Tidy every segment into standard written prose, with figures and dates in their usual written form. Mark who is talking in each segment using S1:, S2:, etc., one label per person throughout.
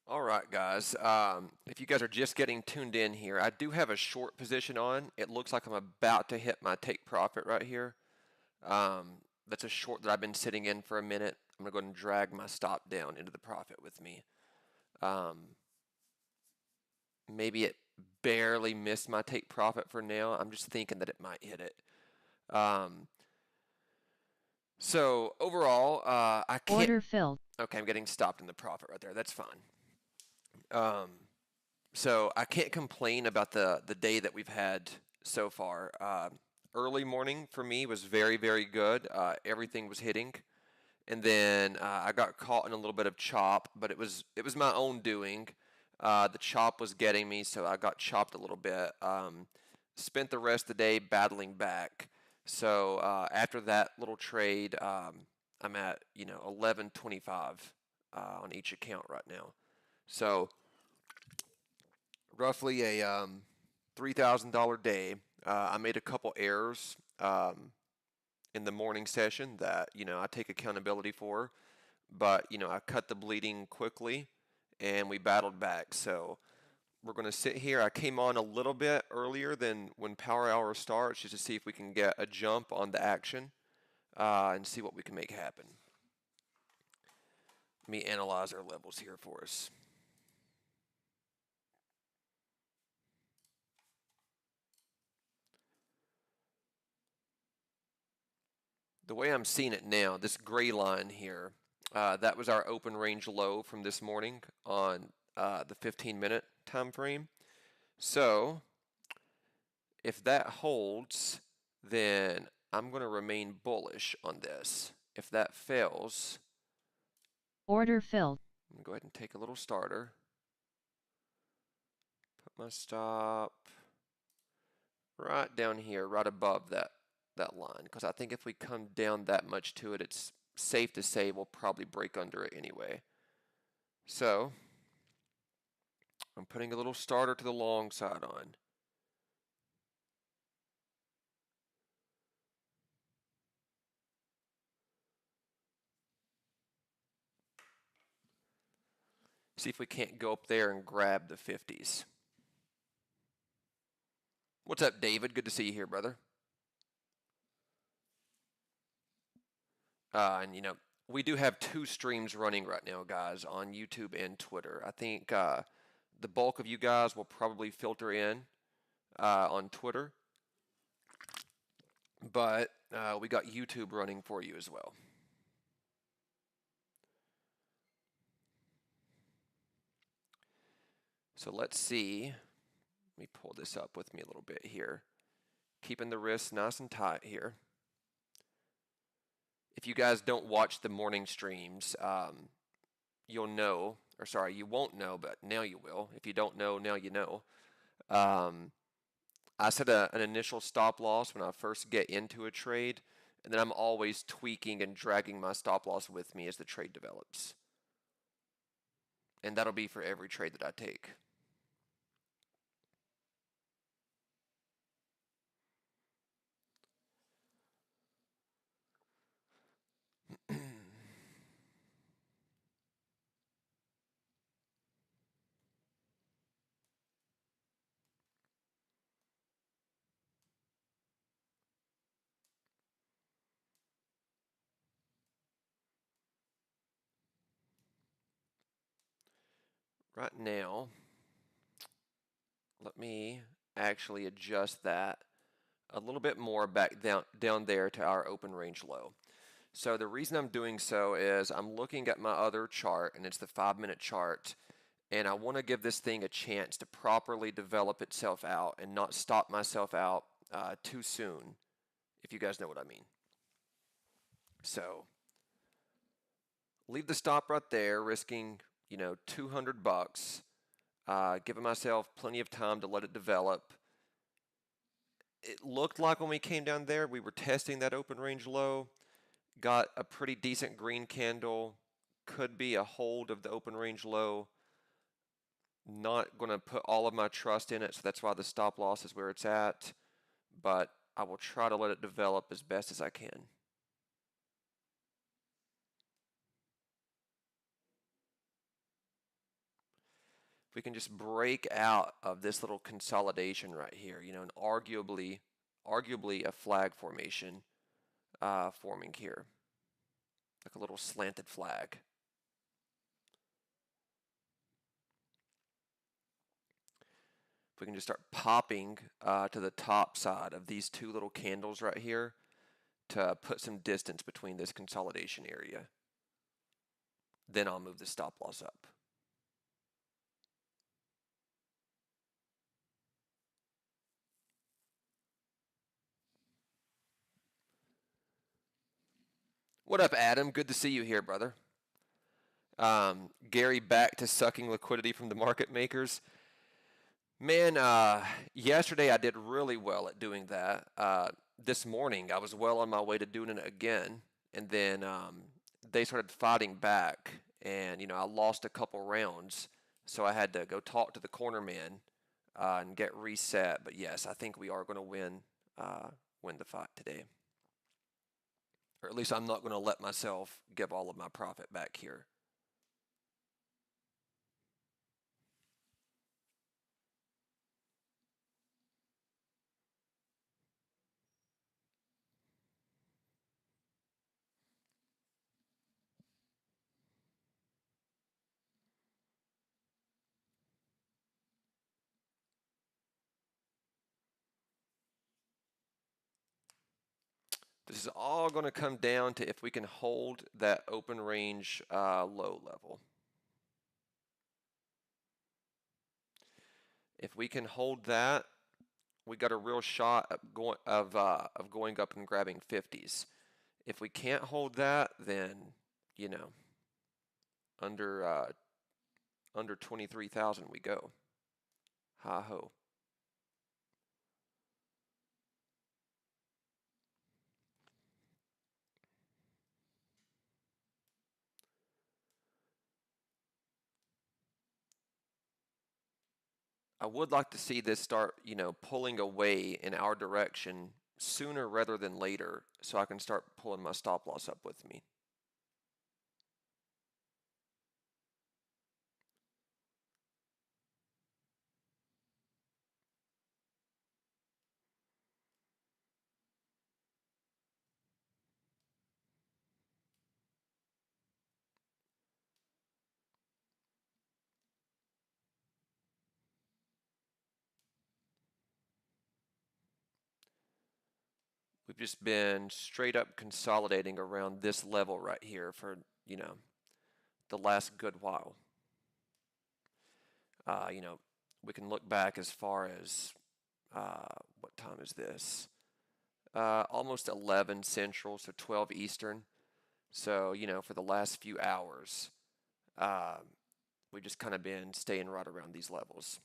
S1: All right, guys. If you guys are just getting tuned in here, I do have a short position on. It looks like I'm about to hit my take profit right here. That's a short that I've been sitting in for a minute. I'm going to go ahead and drag my stop down into the profit with me. Maybe it barely missed my take profit for now. I'm just thinking that it might hit it. So overall, I can't.
S2: Order filled.
S1: Okay, I'm getting stopped in the profit right there. That's fine. So I can't complain about the day that we've had so far. Early morning for me was very, very good. Everything was hitting, and then I got caught in a little bit of chop, but it was my own doing. The chop was getting me, so I got chopped a little bit. Spent the rest of the day battling back. So after that little trade, I'm at 11.25 on each account right now. So roughly a $3,000 day. I made a couple errors in the morning session that I take accountability for, but I cut the bleeding quickly, and we battled back. So we're going to sit here. I came on a little bit earlier than when Power Hour starts, just to see if we can get a jump on the action and see what we can make happen. Let me analyze our levels here for us. The way I'm seeing it now, this gray line here, that was our open range low from this morning on the 15-minute time frame. So if that holds, then I'm going to remain bullish on this. If that fails,
S2: Order filled.
S1: I'm going to go ahead and take a little starter. Put my stop right down here, right above that line, because I think if we come down that much to it, it's safe to say we'll probably break under it anyway. So I'm putting a little starter to the long side on. See if we can't go up there and grab the 50s. What's up, David? Good to see you here, brother. And we do have two streams running right now, guys, on YouTube and Twitter. I think the bulk of you guys will probably filter in on Twitter, but we got YouTube running for you as well. So let's see. Let me pull this up with me a little bit here. Keeping the wrists nice and tight here. If you guys don't watch the morning streams, you'll know, or sorry, you won't know, but now you will. If you don't know, now you know. I set an initial stop loss when I first get into a trade, and then I'm always tweaking and dragging my stop loss with me as the trade develops. And that'll be for every trade that I take. Right now, let me actually adjust that a little bit more back down there to our open range low. So the reason I'm doing so is I'm looking at my other chart, and it's the 5-minute chart, and I want to give this thing a chance to properly develop itself out and not stop myself out too soon, if you guys know what I mean. So leave the stop right there, risking, 200 bucks, giving myself plenty of time to let it develop. It looked like when we came down there, we were testing that open range low, got a pretty decent green candle, could be a hold of the open range low. Not going to put all of my trust in it, so that's why the stop loss is where it's at, but I will try to let it develop as best as I can. If we can just break out of this little consolidation right here, and arguably a flag formation forming here, like a little slanted flag. If we can just start popping to the top side of these two little candles right here to put some distance between this consolidation area, then I'll move the stop loss up. What up, Adam? Good to see you here, brother. Gary, back to sucking liquidity from the market makers. Man, yesterday I did really well at doing that. This morning I was well on my way to doing it again, and then they started fighting back, and I lost a couple rounds, so I had to go talk to the corner man and get reset. But yes, I think we are going to win the fight today, or at least I'm not going to let myself give all of my profit back here. This is all going to come down to if we can hold that open range low level. If we can hold that, we got a real shot of going up and grabbing 50s. If we can't hold that, then under 23,000 we go. Ha ho. I would like to see this start, pulling away in our direction sooner rather than later, so I can start pulling my stop loss up with me. We've just been straight up consolidating around this level right here for, the last good while. We can look back as far as, what time is this? Almost 11 Central, so 12 Eastern. So, for the last few hours, we've just kind of been staying right around these levels.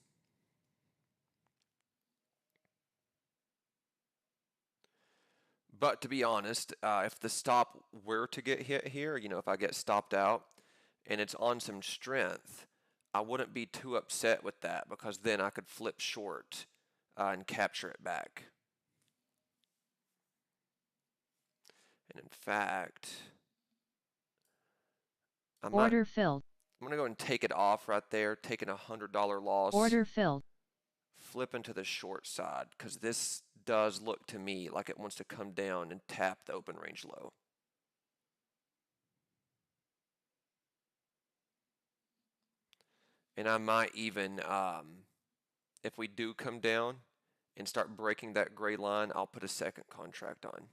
S1: But to be honest, if the stop were to get hit here, if I get stopped out and it's on some strength, I wouldn't be too upset with that because then I could flip short and capture it back. And in fact,
S2: Order filled.
S1: I'm going to go and take it off right there, taking a $100 loss.
S2: Order filled.
S1: Flip into the short side because this does look to me like it wants to come down and tap the open range low. And I might even, if we do come down and start breaking that gray line, I'll put a second contract on.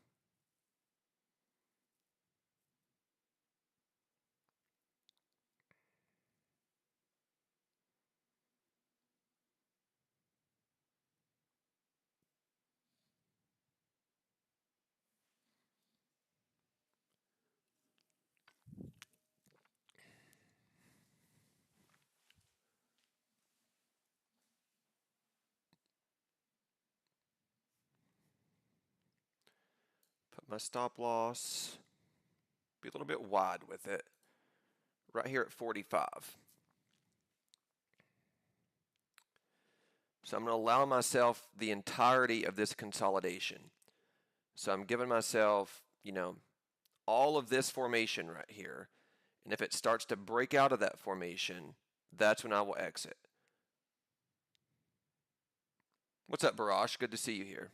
S1: my stop loss, be a little bit wide with it, right here at 45. So I'm going to allow myself the entirety of this consolidation. So I'm giving myself, all of this formation right here. And if it starts to break out of that formation, that's when I will exit. What's up, Barash? Good to see you here.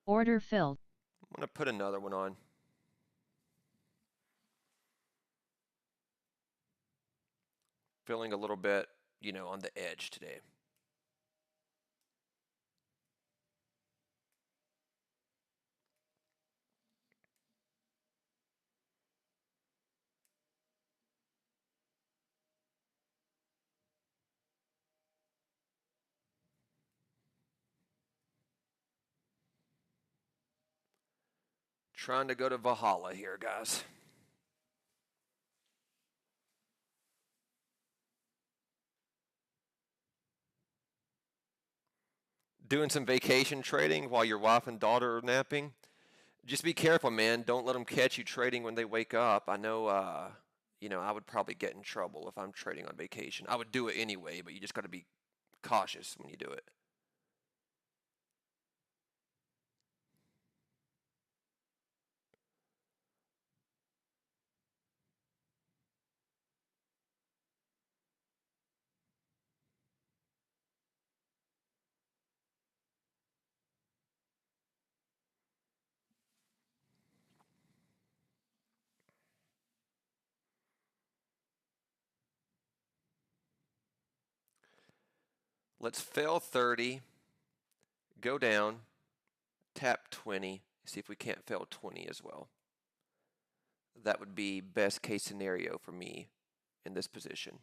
S2: Order filled.
S1: I'm going to put another one on. Feeling a little bit, on the edge today. Trying to go to Valhalla here, guys. Doing some vacation trading while your wife and daughter are napping. Just be careful, man. Don't let them catch you trading when they wake up. I know, I would probably get in trouble if I'm trading on vacation. I would do it anyway, but you just got to be cautious when you do it. Let's fail 30, go down, tap 20, see if we can't fail 20 as well. That would be best case scenario for me in this position.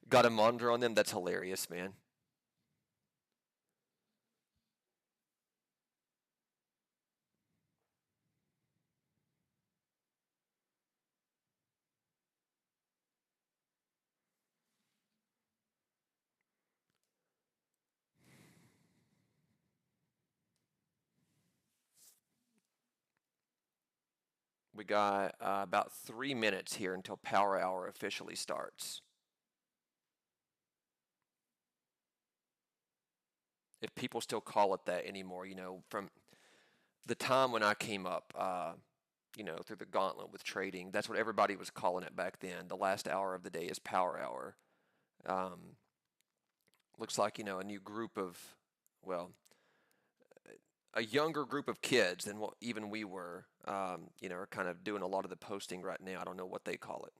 S1: Got a monitor on them? That's hilarious, man. We got about 3 minutes here until power hour officially starts. If people still call it that anymore, from the time when I came up, through the gauntlet with trading, that's what everybody was calling it back then. The last hour of the day is power hour. Looks like, a new group of, well, a younger group of kids than what even we were, are kind of doing a lot of the posting right now. I don't know what they call it.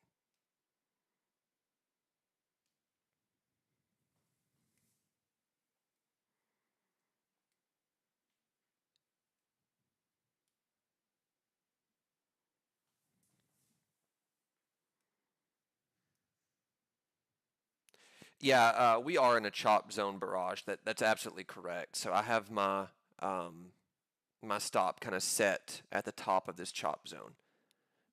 S1: Yeah, we are in a chop zone barrage. That's absolutely correct. So I have my stop kind of set at the top of this chop zone,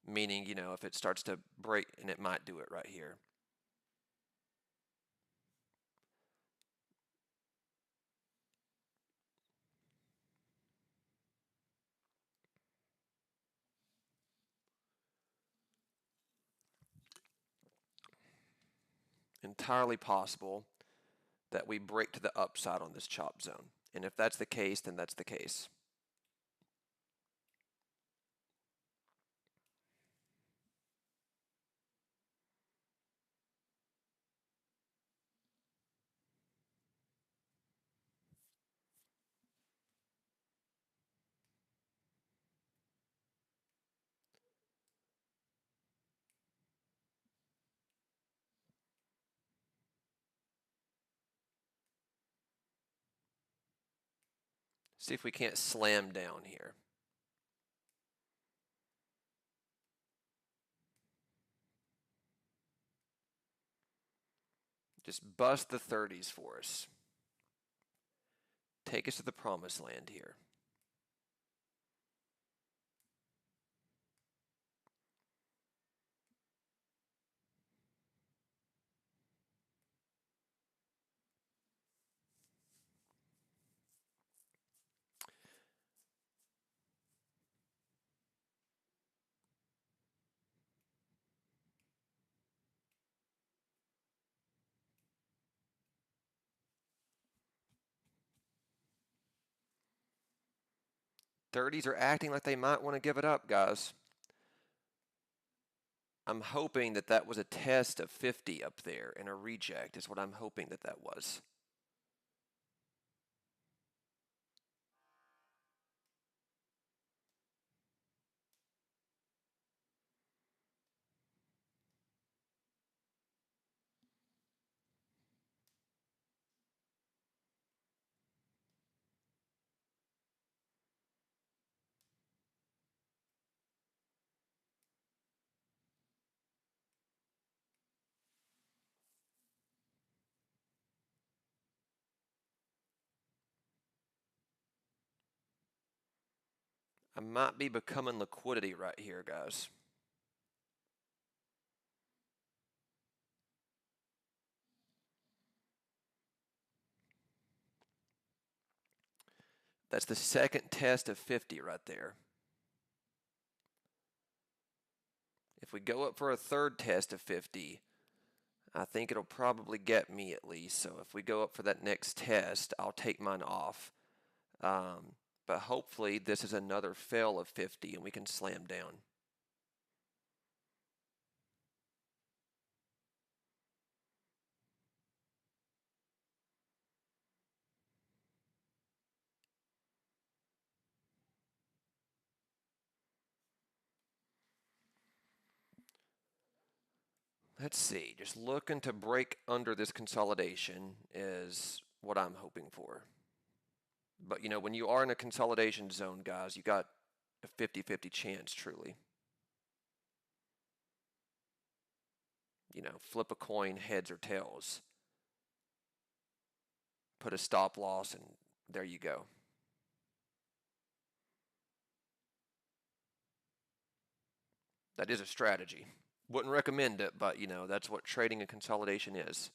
S1: meaning if it starts to break, and it might do it right here. Entirely possible that we break to the upside on this chop zone, and if that's the case, then that's the case. See if we can't slam down here. Just bust the 30s for us. Take us to the promised land here. Thirties are acting like they might want to give it up, guys. I'm hoping that that was a test of 50 up there and a reject is what I'm hoping that that was. I might be becoming liquidity right here, guys. That's the second test of 50 right there. If we go up for a third test of 50, I think it'll probably get me at least. So if we go up for that next test, I'll take mine off. But hopefully this is another fail of 50 and we can slam down. Let's see, just looking to break under this consolidation is what I'm hoping for. But you know, when you are in a consolidation zone, guys, you got a 50-50 chance truly. You know, flip a coin, heads or tails. Put a stop loss and there you go. That is a strategy. Wouldn't recommend it, but you know, that's what trading and consolidation is.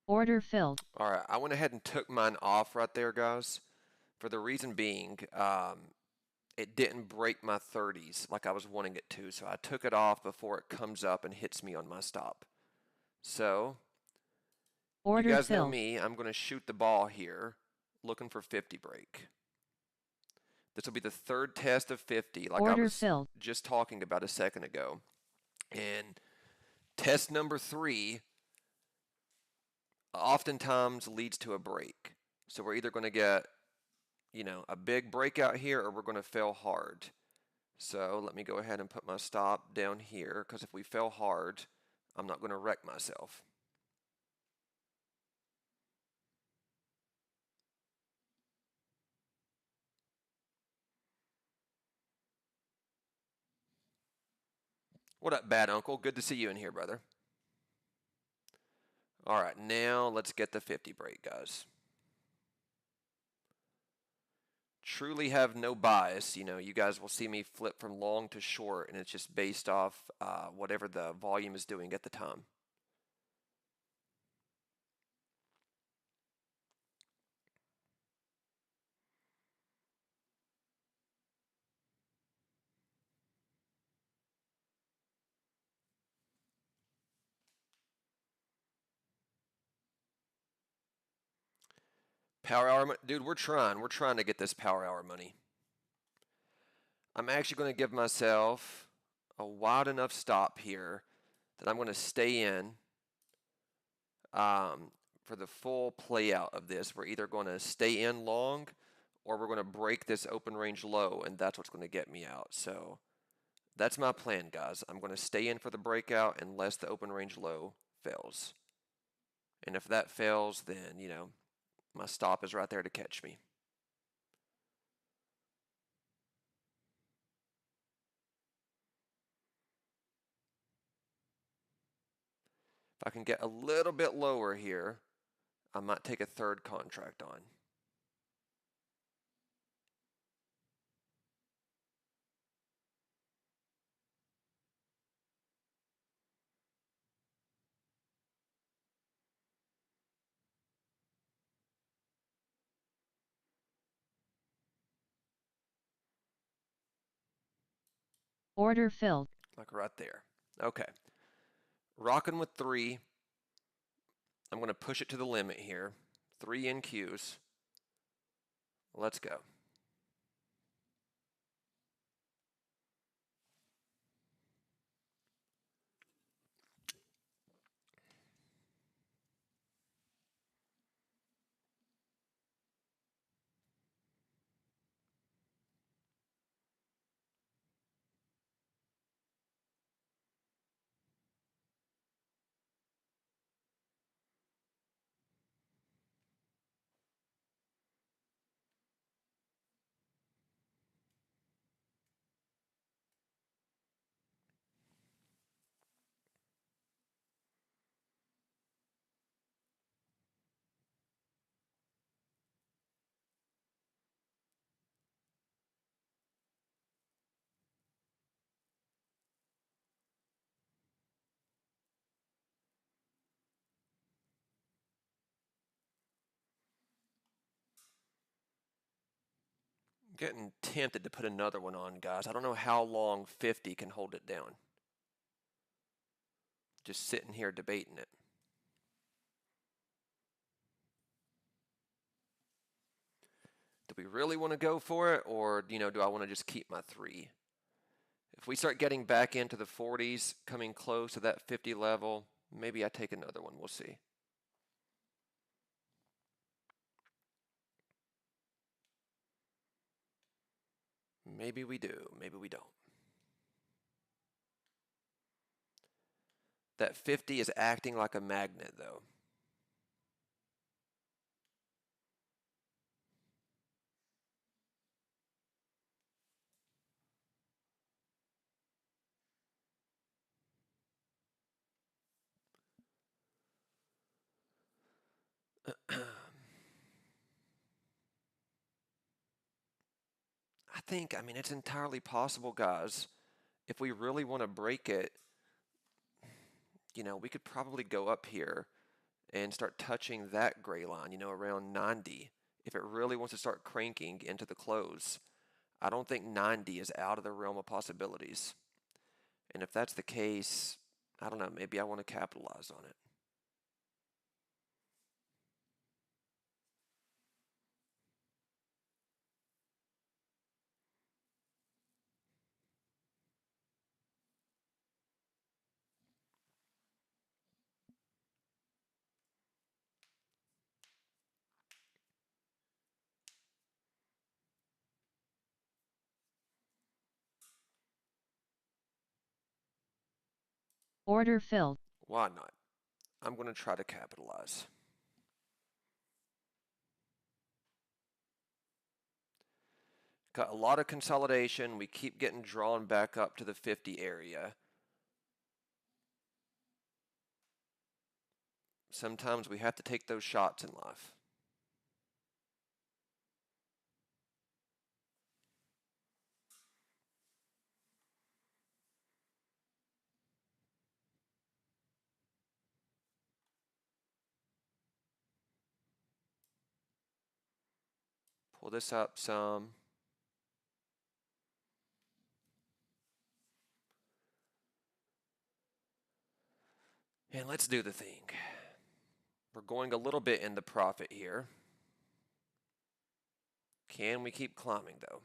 S2: Order filled.
S1: All right, I went ahead and took mine off right there, guys. For the reason being, it didn't break my 30s like I was wanting it to. So I took it off before it comes up and hits me on my stop. So,
S2: Order
S1: you guys know
S2: filled.
S1: me. I'm going to shoot the ball here, looking for 50 break. This will be the third test of 50, like I
S2: Order
S1: was
S2: filled.
S1: just talking about a second ago. And test number 3 oftentimes leads to a break. So we're either going to get, you know, a big breakout here or we're going to fail hard. So let me go ahead and put my stop down here because if we fail hard, I'm not going to wreck myself. What up, Bad Uncle? Good to see you in here, brother. All right, now let's get the 50 break, guys. Truly have no bias. You know, you guys will see me flip from long to short, and it's just based off whatever the volume is doing at the time. Power hour, dude, we're trying to get this power hour money. I'm actually going to give myself a wide enough stop here that I'm going to stay in for the full play out of this, we're either going to stay in long or we're going to break this open range low, and that's what's going to get me out. So that's my plan, guys. I'm going to stay in for the breakout unless the open range low fails. And if that fails, then, my stop is right there to catch me. If I can get a little bit lower here, I might take a third contract on.
S2: Order filled.
S1: Like right there. Okay. Rocking with 3. I'm going to push it to the limit here. 3 NQs. Let's go. Getting tempted to put another one on, guys. I don't know how long 50 can hold it down. Just sitting here debating it. Do we really want to go for it, or do I want to just keep my 3? If we start getting back into the 40s, coming close to that 50 level, maybe I take another one. We'll see. Maybe we do. Maybe we don't. That 50 is acting like a magnet, though. I mean, it's entirely possible, guys. If we really want to break it, we could probably go up here and start touching that gray line, around 90. If it really wants to start cranking into the close, I don't think 90 is out of the realm of possibilities. And if that's the case, I don't know, maybe I want to capitalize on it.
S2: Order filled.
S1: Why not? I'm going to try to capitalize. Got a lot of consolidation. We keep getting drawn back up to the 50 area. Sometimes we have to take those shots in life. Pull this up some. And let's do the thing. We're going a little bit in the profit here. Can we keep climbing, though?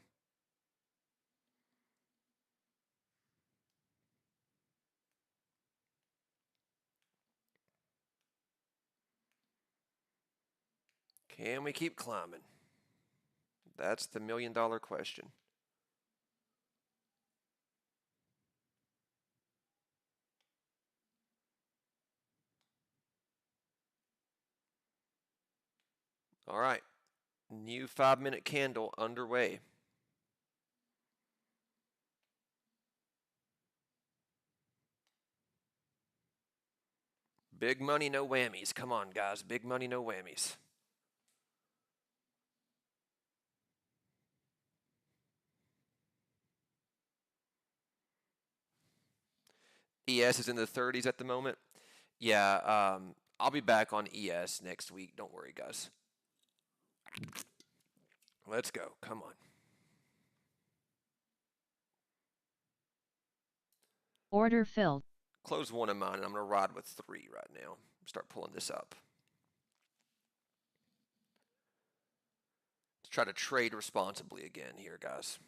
S1: Can we keep climbing? That's the $1 million question. All right, new 5-minute candle underway. Big money, no whammies. Come on, guys. Big money, no whammies. ES is in the 30s at the moment. Yeah, I'll be back on ES next week. Don't worry, guys. Let's go. Come on.
S2: Order filled.
S1: Close one of mine, and I'm going to ride with 3 right now. Start pulling this up. Let's try to trade responsibly again here, guys.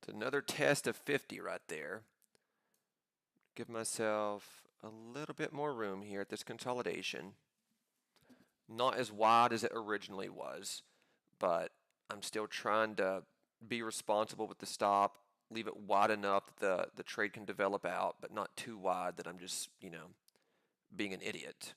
S1: It's another test of 50 right there. Give myself a little bit more room here at this consolidation. Not as wide as it originally was, but I'm still trying to be responsible with the stop, leave it wide enough that the trade can develop out, but not too wide that I'm just, being an idiot.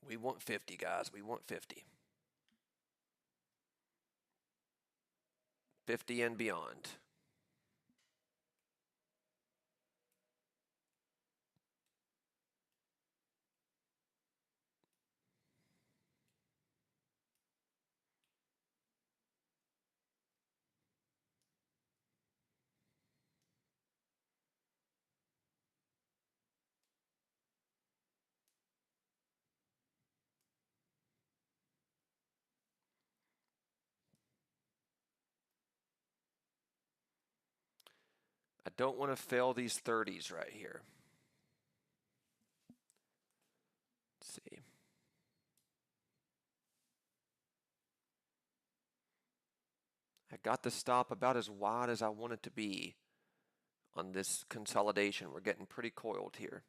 S1: We want 50, guys. We want 50. 50 and beyond. I don't want to fail these 30s right here. Let's see. I got the stop about as wide as I want it to be on this consolidation. We're getting pretty coiled here.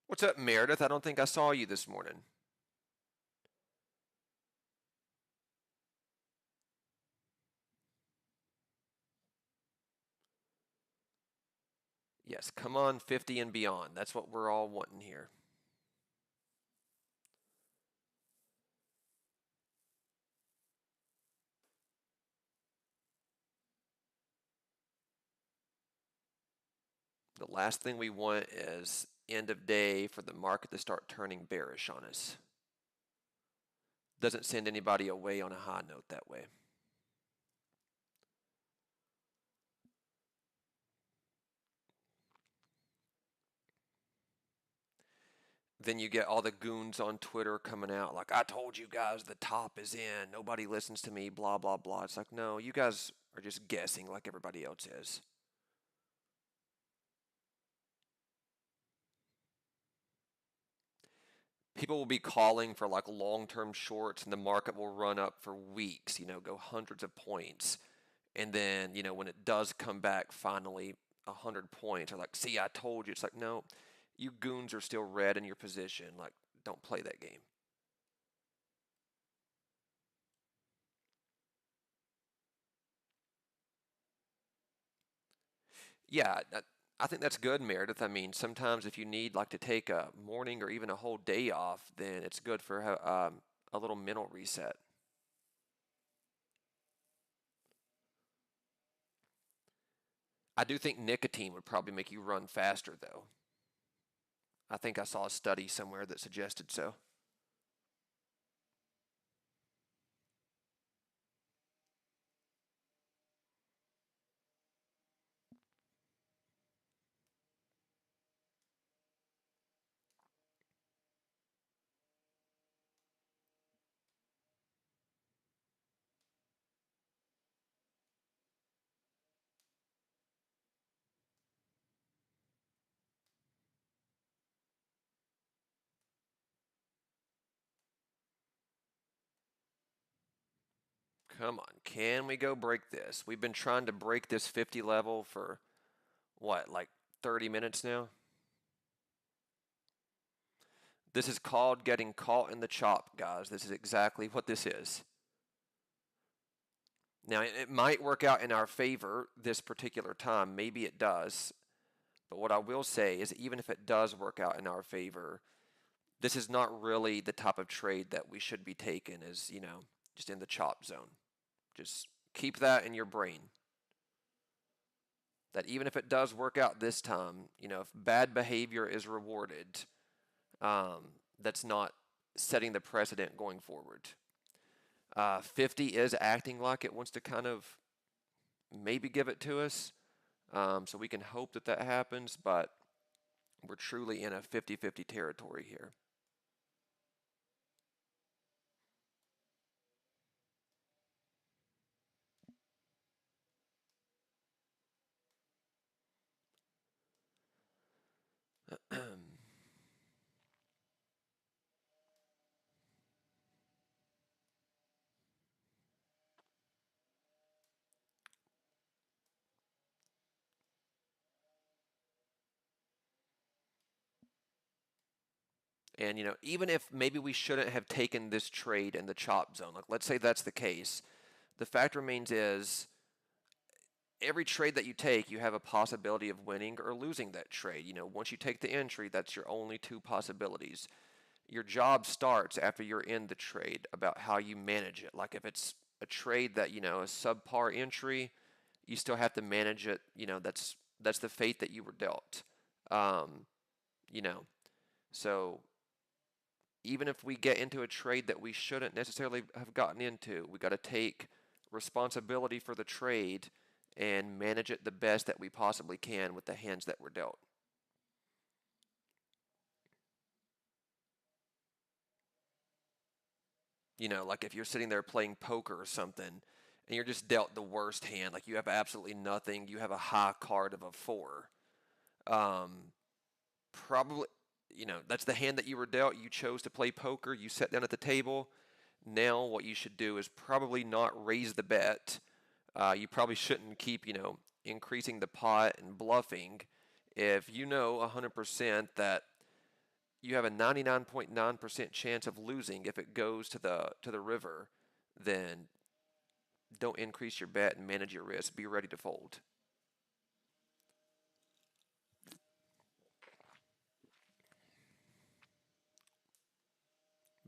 S1: What's up, Meredith? I don't think I saw you this morning. Yes, come on, 50 and beyond. That's what we're all wanting here. The last thing we want is end of day for the market to start turning bearish on us. Doesn't send anybody away on a high note that way. Then you get all the goons on Twitter coming out like, I told you guys the top is in. Nobody listens to me, blah, blah, blah. It's like, no, you guys are just guessing like everybody else is. People will be calling for like long-term shorts and the market will run up for weeks, go hundreds of points. And then, when it does come back finally 100 points, they're like, see, I told you. It's like, no, you goons are still red in your position. Like, don't play that game. Yeah, I think that's good, Meredith. I mean, sometimes if you need like to take a morning or even a whole day off, then it's good for a little mental reset. I do think nicotine would probably make you run faster, though. I think I saw a study somewhere that suggested so. Come on, can we go break this? We've been trying to break this 50 level for what, like 30 minutes now? This is called getting caught in the chop, guys. This is exactly what this is. Now, it might work out in our favor this particular time. Maybe it does. But what I will say is, even if it does work out in our favor, this is not really the type of trade that we should be taking as, just in the chop zone. Just keep that in your brain. That even if it does work out this time, if bad behavior is rewarded, that's not setting the precedent going forward. 50 is acting like it wants to kind of maybe give it to us. So we can hope that that happens, but we're truly in a 50-50 territory here. And even if maybe we shouldn't have taken this trade in the chop zone, like let's say that's the case, the fact remains is every trade that you take, you have a possibility of winning or losing that trade. Once you take the entry, that's your only two possibilities. Your job starts after you're in the trade about how you manage it. Like if it's a trade that, a subpar entry, you still have to manage it. That's the fate that you were dealt. Um, you know, so even if we get into a trade that we shouldn't necessarily have gotten into, we got to take responsibility for the trade and manage it the best that we possibly can with the hands that we're dealt. Like if you're sitting there playing poker or something and you're just dealt the worst hand, like you have absolutely nothing, you have a high card of a four. Um, Probably, that's the hand that you were dealt. You chose to play poker, you sat down at the table. Now, what you should do is probably not raise the bet. You probably shouldn't keep, increasing the pot and bluffing. If you know 100% that you have a 99.9% chance of losing if it goes to the river, then don't increase your bet and manage your risk. Be ready to fold.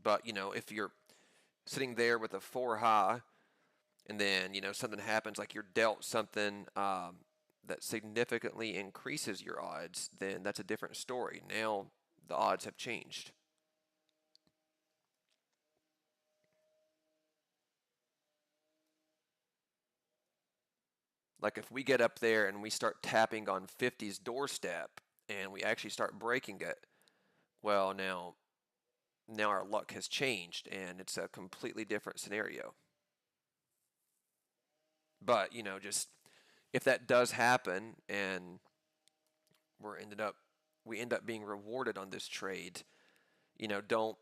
S1: But if you're sitting there with a four high, and then something happens, like you're dealt something that significantly increases your odds, then that's a different story. Now the odds have changed. Like if we get up there and we start tapping on 50's doorstep and we actually start breaking it, well, now our luck has changed and it's a completely different scenario. But just if that does happen and we're ended up we end up being rewarded on this trade, don't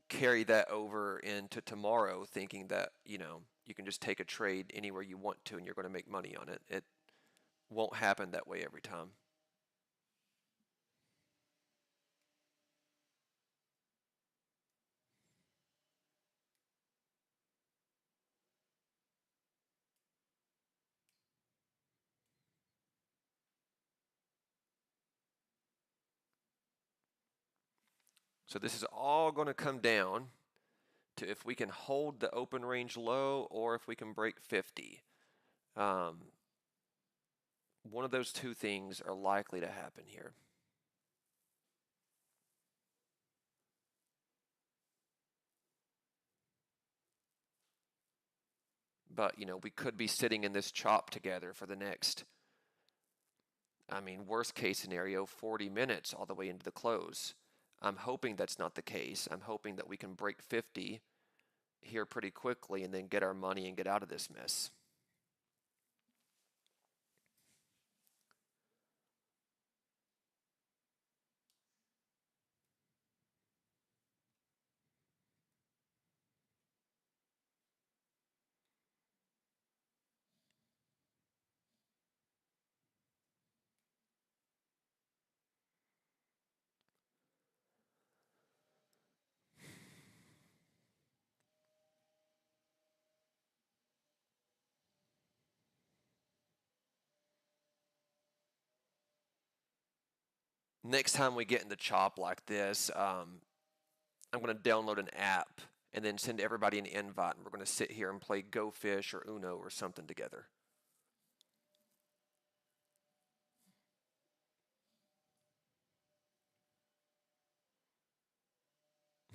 S1: carry that over into tomorrow thinking that you can just take a trade anywhere you want to and you're going to make money on it. It won't happen that way every time. So this is all going to come down to if we can hold the open range low or if we can break 50. One of those two things are likely to happen here. But, we could be sitting in this chop together for the next, worst case scenario, 40 minutes all the way into the close. I'm hoping that's not the case. I'm hoping that we can break 50 here pretty quickly and then get our money and get out of this mess. Next time we get in the chop like this, I'm going to download an app and then send everybody an invite, and we're going to sit here and play Go Fish or Uno or something together.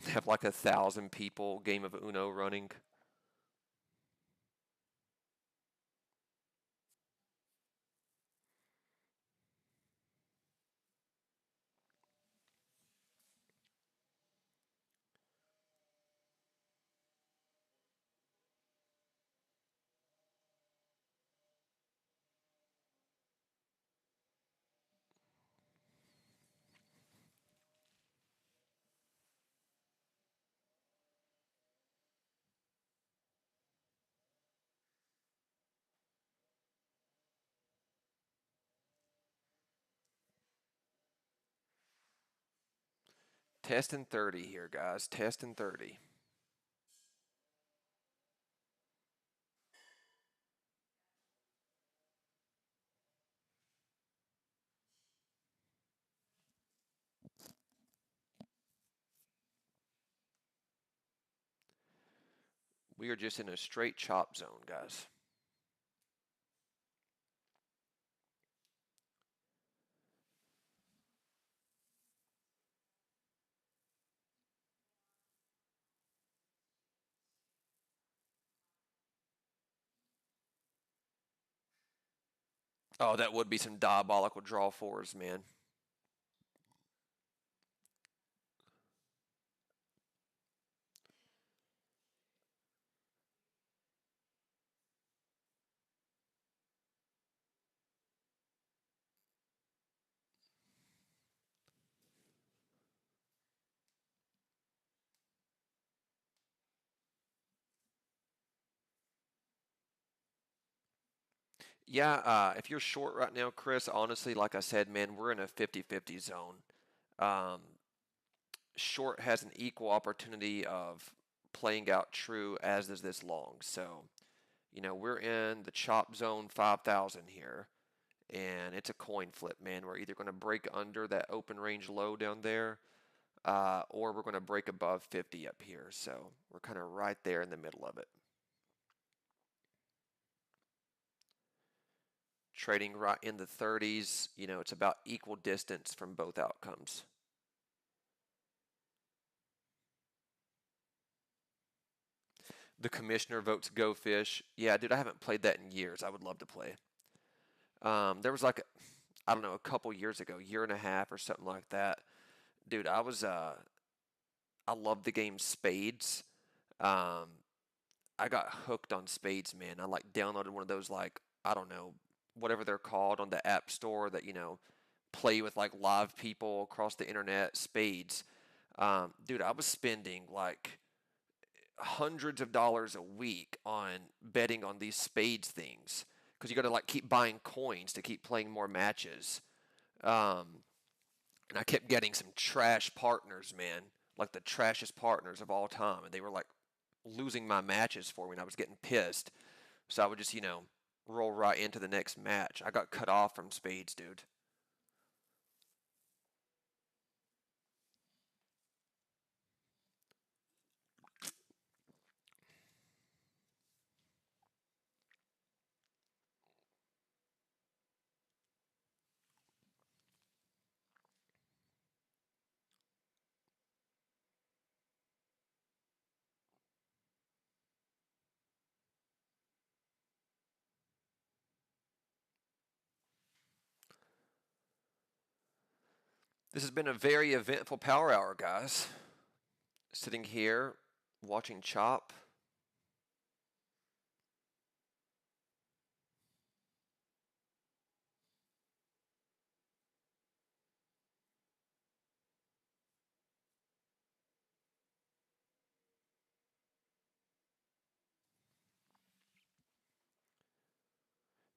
S1: Have like 1,000 people game of Uno running. Testing 30 here, guys. Testing 30. We are just in a straight chop zone, guys. Oh, that would be some diabolical draw fours, man. Yeah, if you're short right now, Chris, honestly, like I said, man, we're in a 50-50 zone. Um, Short has an equal opportunity of playing out true as does this long. So, we're in the chop zone 5,000 here, and it's a coin flip, man. We're either going to break under that open range low down there, or we're going to break above 50 up here. So we're kind of right there in the middle of it. Trading right in the 30s, it's about equal distance from both outcomes. The commissioner votes Go Fish. Yeah, dude, I haven't played that in years. I would love to play. There was like, I don't know, a couple years ago, year and a half or something like that. Dude, I love the game Spades. Um, I got hooked on Spades, man. I like downloaded one of those like, I don't know, whatever they're called on the App Store that, play with like live people across the internet, Spades. Dude, I was spending like hundreds of dollars a week on betting on these Spades things because you got to like keep buying coins to keep playing more matches. Um, and I kept getting some trash partners, man, like the trashest partners of all time, and they were like losing my matches for me, and I was getting pissed. So I would just, roll right into the next match. I got cut off from Spades, dude. This has been a very eventful power hour, guys. Sitting here watching Chop.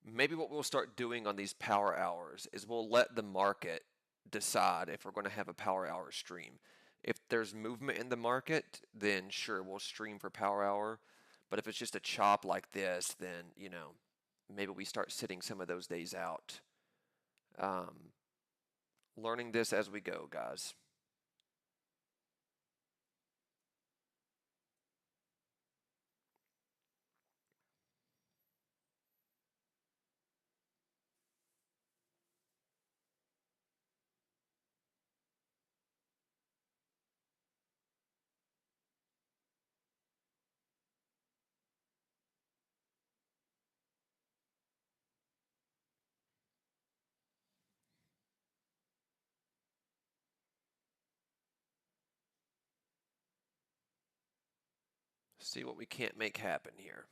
S1: Maybe what we'll start doing on these power hours is we'll let the market decide if we're going to have a power hour stream. If there's movement in the market, then sure, we'll stream for power hour. But if it's just a chop like this, then, maybe we start sitting some of those days out. Um, Learning this as we go, guys. See what we can't make happen here.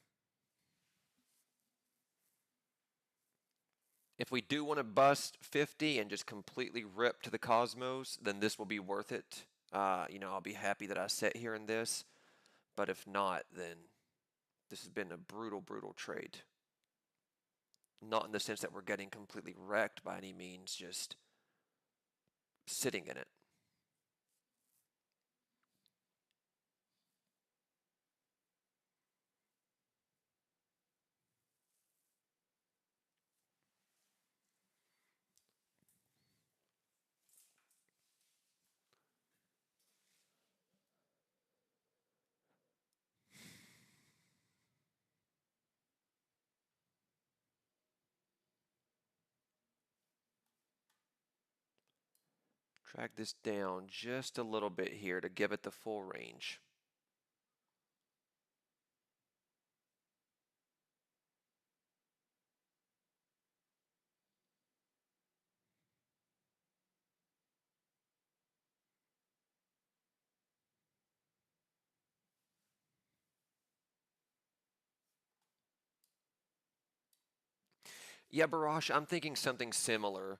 S1: If we do want to bust 50 and just completely rip to the cosmos, then this will be worth it. I'll be happy that I sat here in this. But if not, then this has been a brutal, brutal trade. Not in the sense that we're getting completely wrecked by any means, just sitting in it. Drag this down just a little bit here to give it the full range. Yeah, Barash, I'm thinking something similar.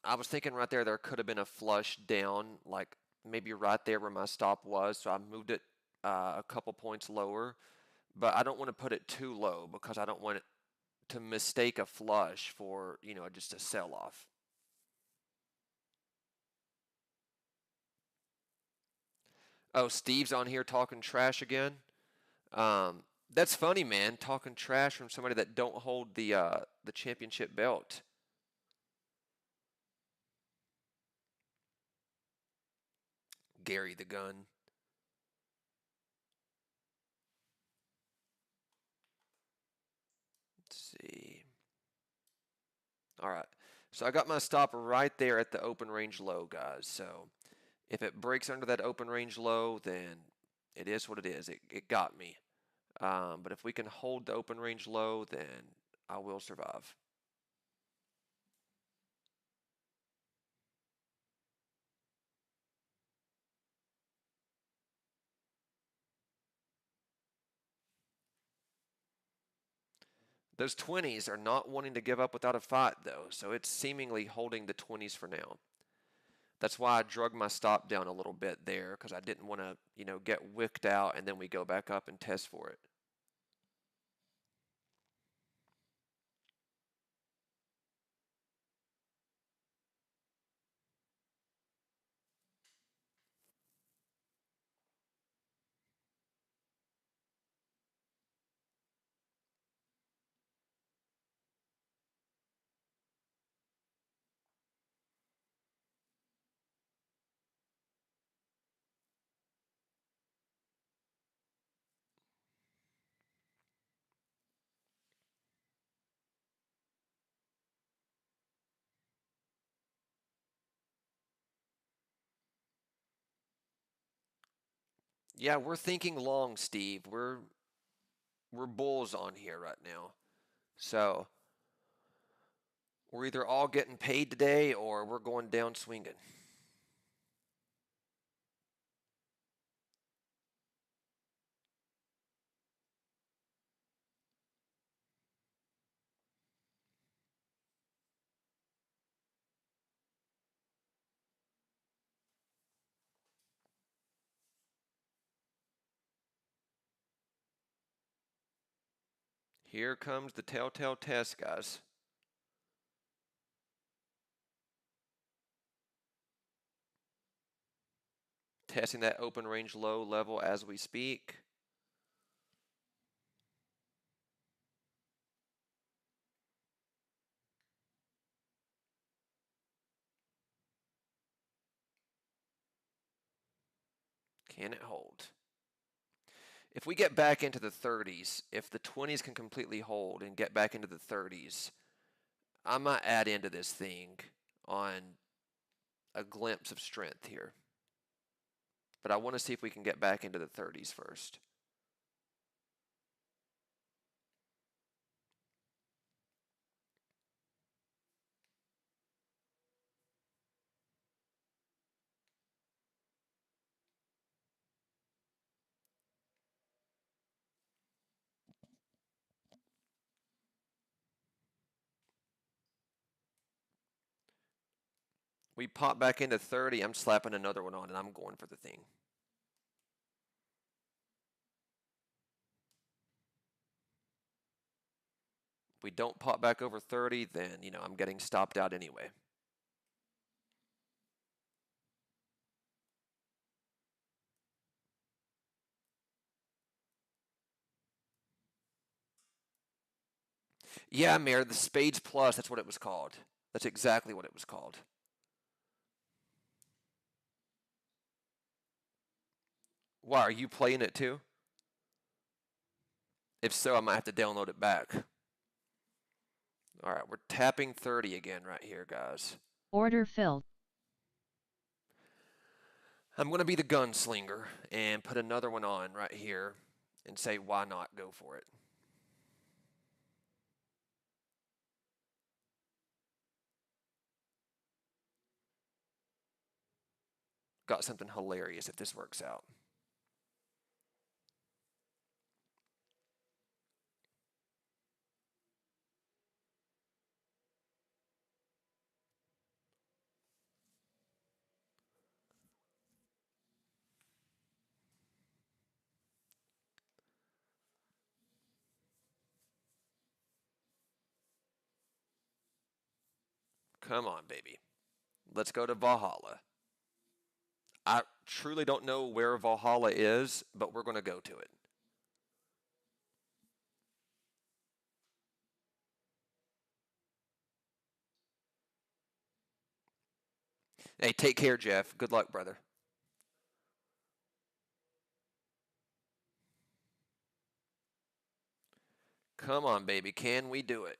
S1: I was thinking right there could have been a flush down, like maybe right there where my stop was, so I moved it a couple points lower. But I don't want to put it too low because I don't want it to mistake a flush for, just a sell off. Oh, Steve's on here talking trash again. That's funny, man. Talking trash from somebody that don't hold the championship belt. Gary the Gun. Let's see. All right. So I got my stop right there at the open range low, guys. So if it breaks under that open range low, then it is what it is. It got me. But if we can hold the open range low, then I will survive. Those 20s are not wanting to give up without a fight, though, so it's seemingly holding the 20s for now. That's why I drug my stop down a little bit there because I didn't want to, get wicked out and then we go back up and test for it. Yeah, we're thinking long, Steve. We're bulls on here right now. So We're either all getting paid today or we're going down swinging. Here comes the telltale test, guys. Testing that open range low level as we speak. Can it hold? If we get back into the 30s, if the 20s can completely hold and get back into the 30s, I might add into this thing on a glimpse of strength here. But I want to see if we can get back into the 30s first. We pop back into 30, I'm slapping another one on and I'm going for the thing. If we don't pop back over 30, then, I'm getting stopped out anyway. Yeah, Mayor, the Spades Plus, that's what it was called. That's exactly what it was called. Why, are you playing it too? If so, I might have to download it back. All right, we're tapping 30 again right here, guys.
S2: Order filled.
S1: I'm going to be the gunslinger and put another one on right here and say, why not go for it? Got something hilarious if this works out. Come on, baby. Let's go to Valhalla. I truly don't know where Valhalla is, but we're going to go to it. Hey, take care, Jeff. Good luck, brother. Come on, baby. Can we do it?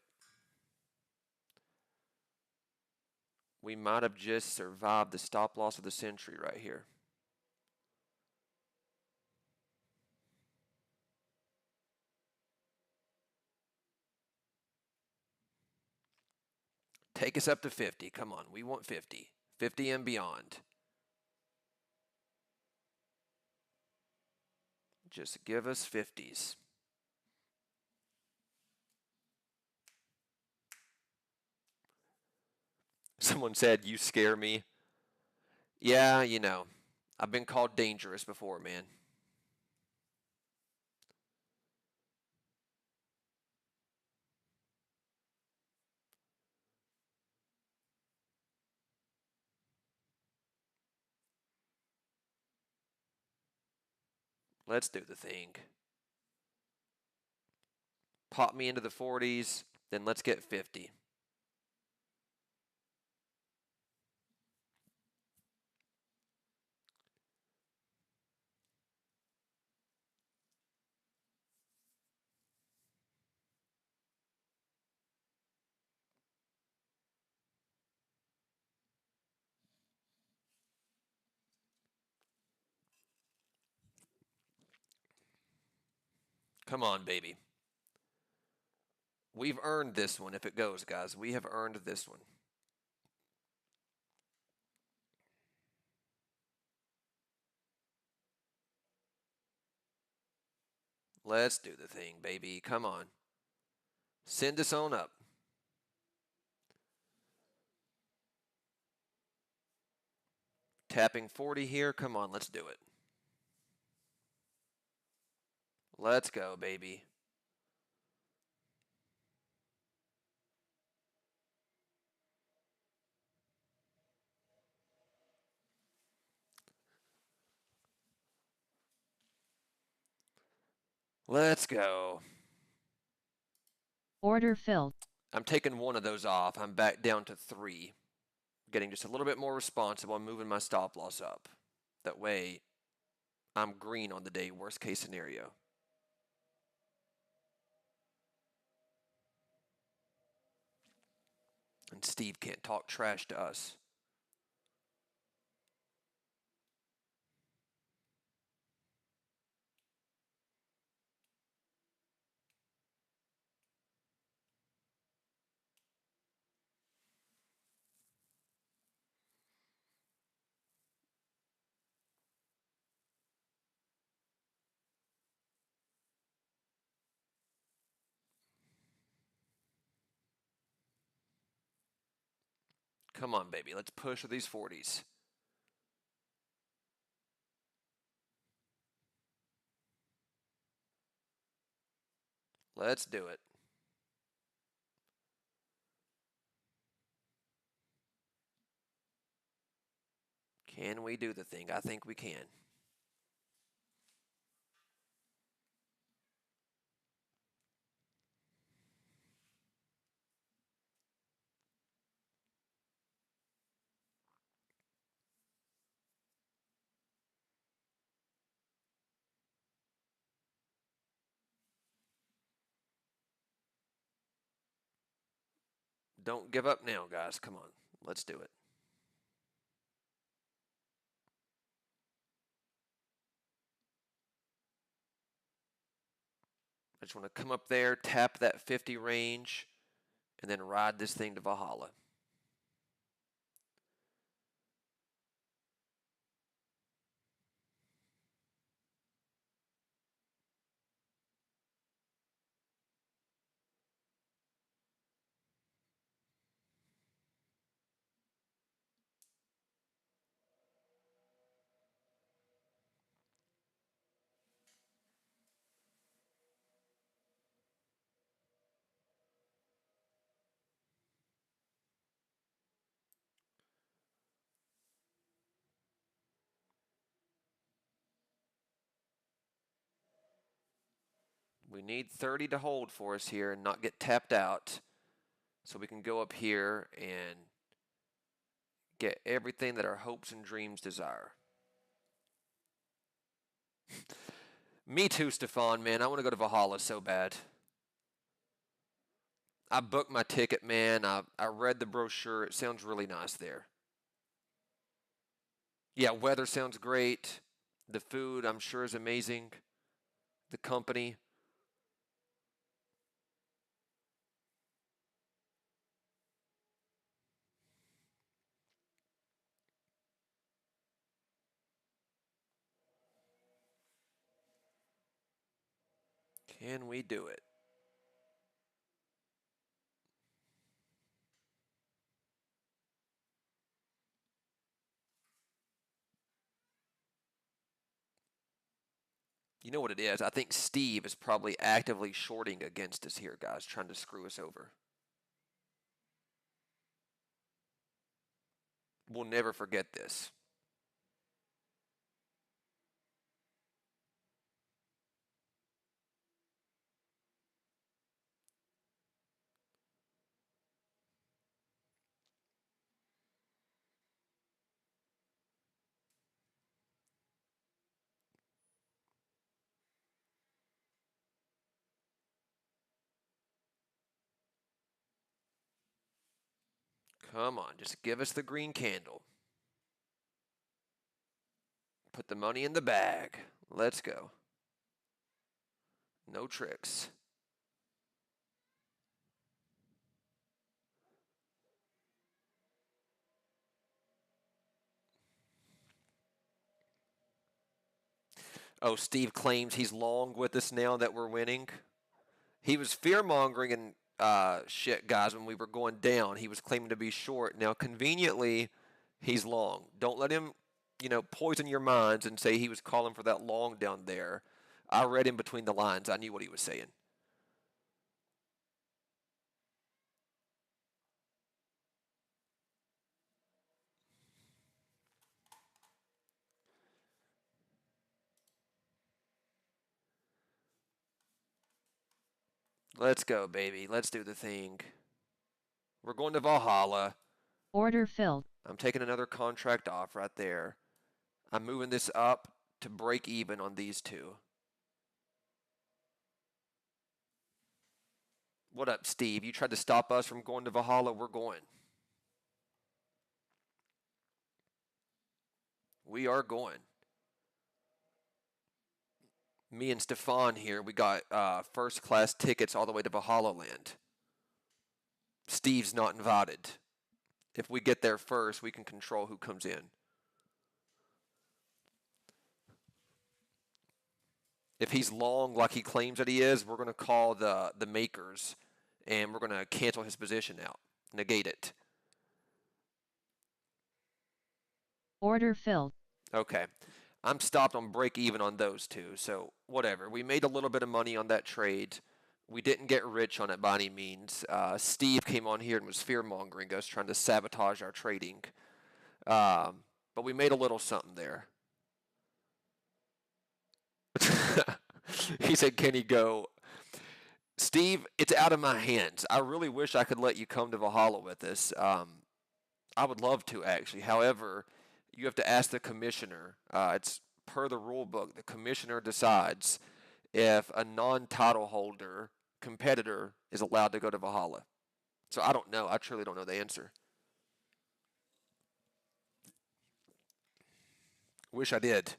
S1: We might have just survived the stop loss of the century right here. Take us up to 50. Come on, we want 50. 50 and beyond. Just give us 50s. Someone said, you scare me. Yeah, I've been called dangerous before, man. Let's do the thing. Pop me into the 40s, then let's get 50. Come on, baby. We've earned this one if it goes, guys. We have earned this one. Let's do the thing, baby. Come on. Send us on up. Tapping 40 here. Come on, let's do it. Let's go, baby. Let's go.
S2: Order filled.
S1: I'm taking one of those off. I'm back down to 3. Getting just a little bit more responsible. I'm moving my stop loss up. That way, I'm green on the day, worst case scenario. And Steve can't talk trash to us. Come on, baby. Let's push with these 40s. Let's do it. Can we do the thing? I think we can. Don't give up now, guys. Come on. Let's do it. I just want to come up there, tap that 50 range, and then ride this thing to Valhalla. We need 30 to hold for us here and not get tapped out so we can go up here and get everything that our hopes and dreams desire. Me too, Stefan, man. I want to go to Valhalla so bad. I booked my ticket, man. I read the brochure. It sounds really nice there. Yeah, weather sounds great. The food, I'm sure, is amazing. The company. Can we do it? You know what it is? I think Steve is probably actively shorting against us here, guys, trying to screw us over. We'll never forget this. Come on, just give us the green candle. Put the money in the bag. Let's go. No tricks. Oh, Steve claims he's long with us now that we're winning. He was fear mongering and shit, guys, when we were going down. He was claiming to be short. Now, conveniently, he's long. Don't let him, poison your minds and say he was calling for that long down there. I read in between the lines. I knew what he was saying. Let's go, baby. Let's do the thing. We're going to Valhalla.
S2: Order filled.
S1: I'm taking another contract off right there. I'm moving this up to break even on these two. What up, Steve? You tried to stop us from going to Valhalla. We're going. We are going. Me and Stefan here, we got first class tickets all the way to Valhalla Land. Steve's not invited. If we get there first, we can control who comes in. If he's long like he claims that he is, we're going to call the makers and we're going to cancel his position out, negate it.
S2: Order filled.
S1: Okay. I'm stopped on break even on those two, so whatever. We made a little bit of money on that trade. We didn't get rich on it by any means. Steve came on here and was fear mongering us, trying to sabotage our trading. But we made a little something there. He said, "Can he go?" Steve, it's out of my hands. I really wish I could let you come to Valhalla with us. I would love to, actually. However, you have to ask the commissioner. It's per the rule book. The commissioner decides if a non-title holder competitor is allowed to go to Valhalla. So I don't know. I truly don't know the answer. Wish I did.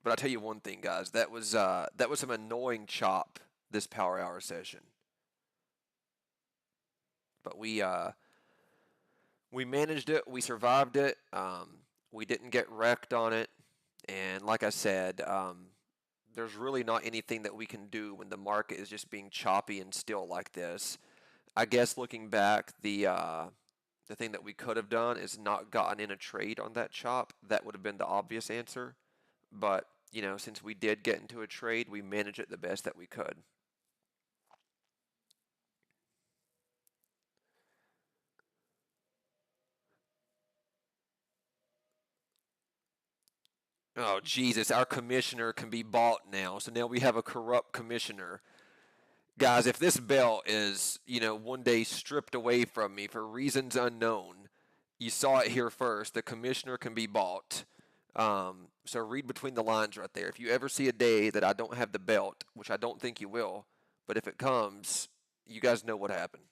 S1: But I'll tell you one thing, guys. That was some annoying chop this power hour session. But we managed it. We survived it. We didn't get wrecked on it. And like I said, there's really not anything that we can do when the market is just being choppy and still like this. I guess looking back, the thing that we could have done is not gotten in a trade on that chop. That would have been the obvious answer. But, since we did get into a trade, we managed it the best that we could. Oh, Jesus, our commissioner can be bought now. So now we have a corrupt commissioner. Guys, if this belt is, one day stripped away from me for reasons unknown, you saw it here first. The commissioner can be bought. So read between the lines right there. If you ever see a day that I don't have the belt, which I don't think you will, but if it comes, you guys know what happened.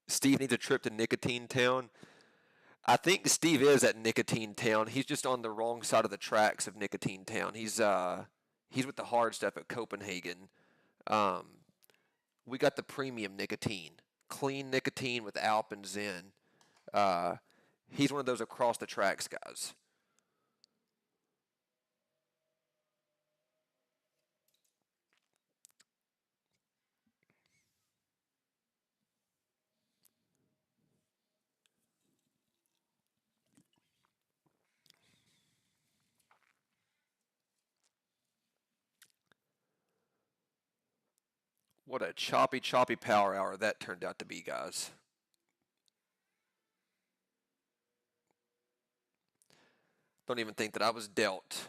S1: Steve needs a trip to Nicotine Town. I think Steve is at Nicotine Town. He's just on the wrong side of the tracks of Nicotine Town. He's with the hard stuff at Copenhagen. Um, we got the premium nicotine, clean nicotine with Alp and Zen. Uh, he's one of those across the tracks guys. What a choppy, choppy power hour that turned out to be, guys. Don't even think that I was dealt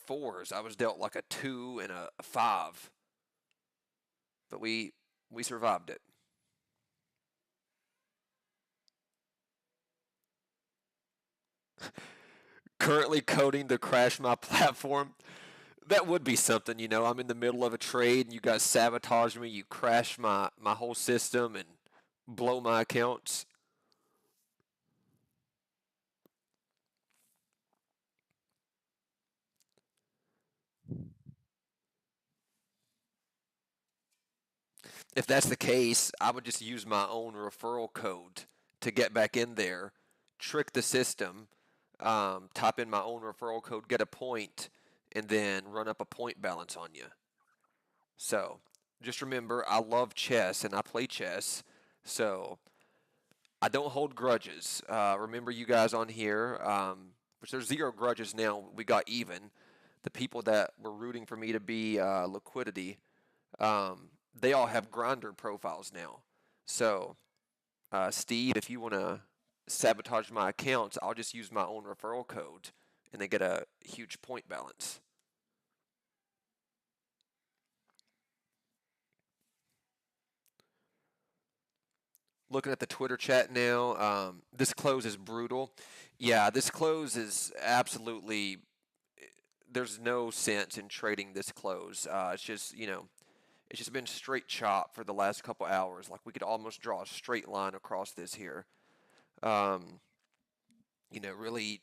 S1: fours. I was dealt like a two and a five. But we survived it. Currently coding to crash my platform. That would be something, I'm in the middle of a trade and you guys sabotage me, you crash my whole system and blow my accounts. If that's the case, I would just use my own referral code to get back in there, trick the system, type in my own referral code, get a point, and then run up a point balance on you. So just remember, I love chess and I play chess, so I don't hold grudges. Remember, you guys on here, which there's zero grudges now. We got even. The people that were rooting for me to be liquidity, they all have grinder profiles now. So, Steve, if you want to sabotage my accounts, I'll just use my own referral code and then get a huge point balance. Looking at the Twitter chat now, this close is brutal. Yeah, this close is absolutely. There's no sense in trading this close. It's just, it's just been straight chop for the last couple hours. Like we could almost draw a straight line across this here. Um, really,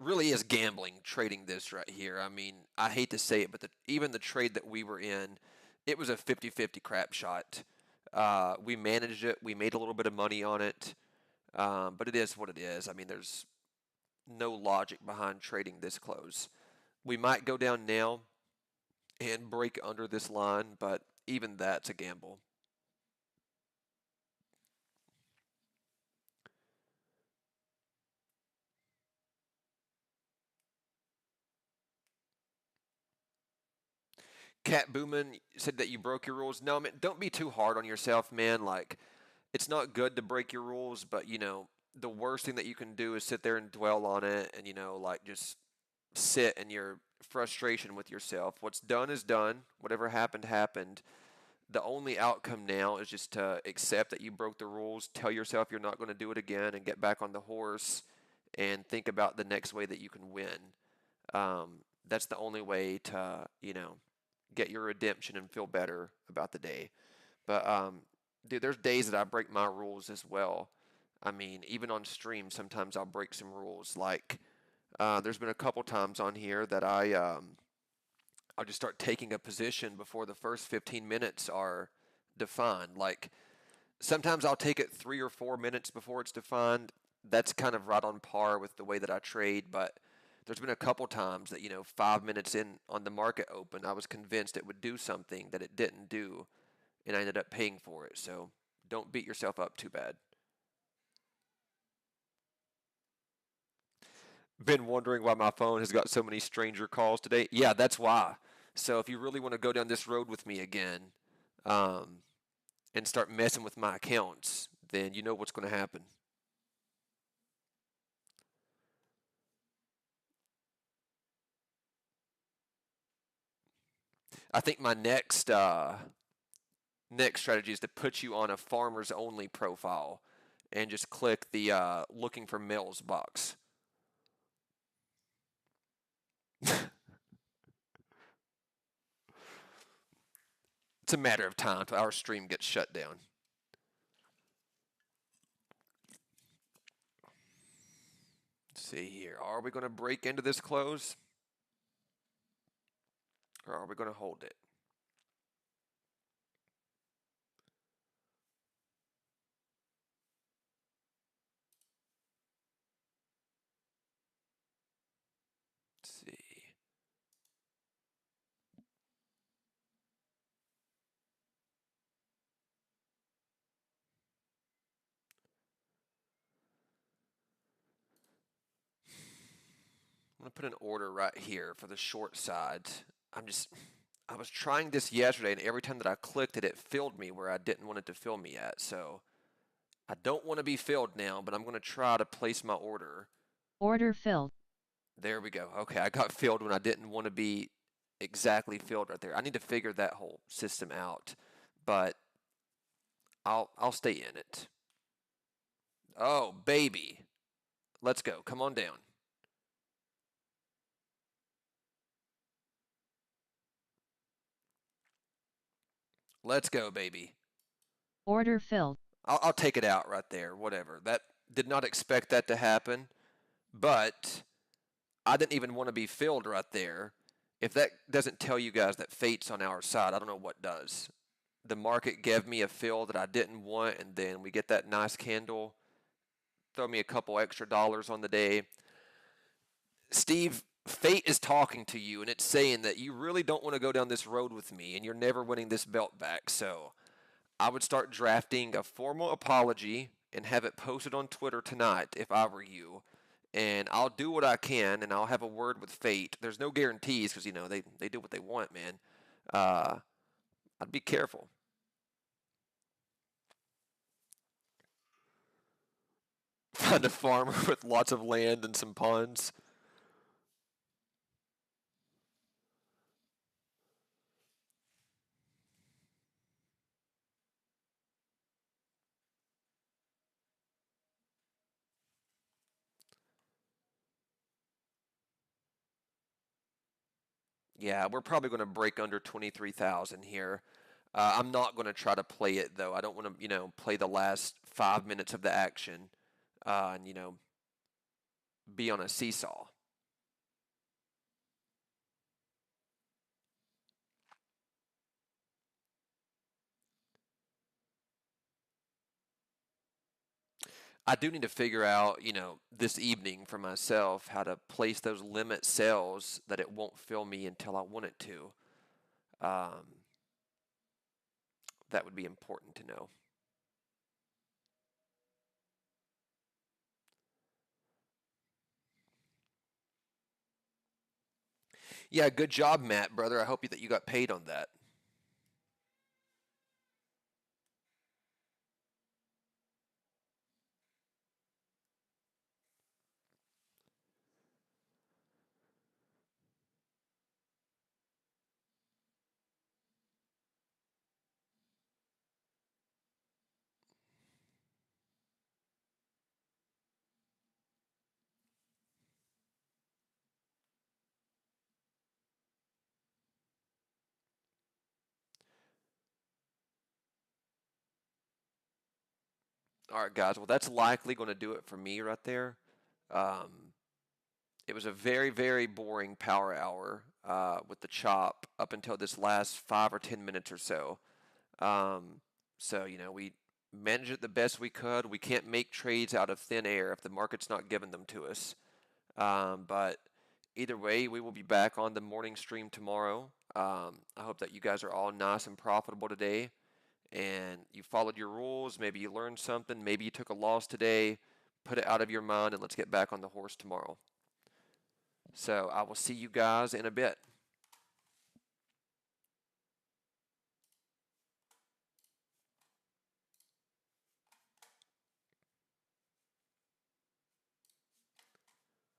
S1: really is gambling trading this right here. I mean, I hate to say it, but even the trade that we were in, it was a 50-50 crap shot. We managed it. We made a little bit of money on it, but it is what it is. I mean, there's no logic behind trading this close. We might go down now and break under this line, but even that's a gamble. Cat Booman said that you broke your rules. No, man, don't be too hard on yourself, man. Like, it's not good to break your rules, but the worst thing that you can do is sit there and dwell on it and like just sit in your frustration with yourself. What's done is done. Whatever happened happened. The only outcome now is just to accept that you broke the rules, tell yourself you're not going to do it again, and get back on the horse and think about the next way that you can win. That's the only way to, get your redemption and feel better about the day. But, dude, there's days that I break my rules as well. I mean, even on stream, sometimes I'll break some rules. Like, there's been a couple times on here that I'll just start taking a position before the first 15 minutes are defined. Like sometimes I'll take it 3 or 4 minutes before it's defined. That's kind of right on par with the way that I trade, but there's been a couple times that 5 minutes in on the market open, I was convinced it would do something that it didn't do, and I ended up paying for it. So don't beat yourself up too bad. Been wondering why my phone has got so many stranger calls today. Yeah, that's why. So if you really want to go down this road with me again, um, and start messing with my accounts, then you know what's going to happen. I think my next strategy is to put you on a farmers only profile and just click the looking for males box. It's a matter of time till our stream gets shut down. Let's see here. Are we going to break into this close? Or are we going to hold it? Let's see. I'm going to put an order right here for the short side. I was trying this yesterday, and every time that I clicked it, it filled me where I didn't want it to fill me at. So I don't want to be filled now, but I'm going to try to place my order.
S2: Order filled.
S1: There we go. Okay, I got filled when I didn't want to be exactly filled right there. I need to figure that whole system out, but I'll stay in it. Oh, baby. Let's go. Come on down. Let's go, baby.
S2: Order filled.
S1: I'll take it out right there. Whatever. That did not expect that to happen, but I didn't even want to be filled right there. If that doesn't tell you guys that fate's on our side, I don't know what does. the market gave me a fill that I didn't want, and then we get that nice candle, throw me a couple extra dollars on the day. Steve, fate is talking to you, and it's saying that you really don't want to go down this road with me, and you're never winning this belt back. So I would start drafting a formal apology and have it posted on Twitter tonight if I were you. And I'll do what I can, and I'll have a word with fate. There's no guarantees because, they do what they want, man. Uh, I'd be careful. Find a farmer with lots of land and some ponds. Yeah, we're probably going to break under 23,000 here. I'm not going to try to play it though. I don't want to, play the last 5 minutes of the action, and be on a seesaw. I do need to figure out, this evening for myself how to place those limit cells that it won't fill me until I want it to. Um, that would be important to know. Yeah, good job, Matt, brother. I hope that you got paid on that. All right, guys. Well, that's likely going to do it for me right there. Um, it was a very, very boring power hour with the chop up until this last 5 or 10 minutes or so. Um, so, we managed it the best we could. We can't make trades out of thin air if the market's not giving them to us. But either way, we will be back on the morning stream tomorrow. I hope that you guys are all nice and profitable today and you followed your rules. Maybe you learned something. Maybe you took a loss today. Put it out of your mind and let's get back on the horse tomorrow. So I will see you guys in a bit.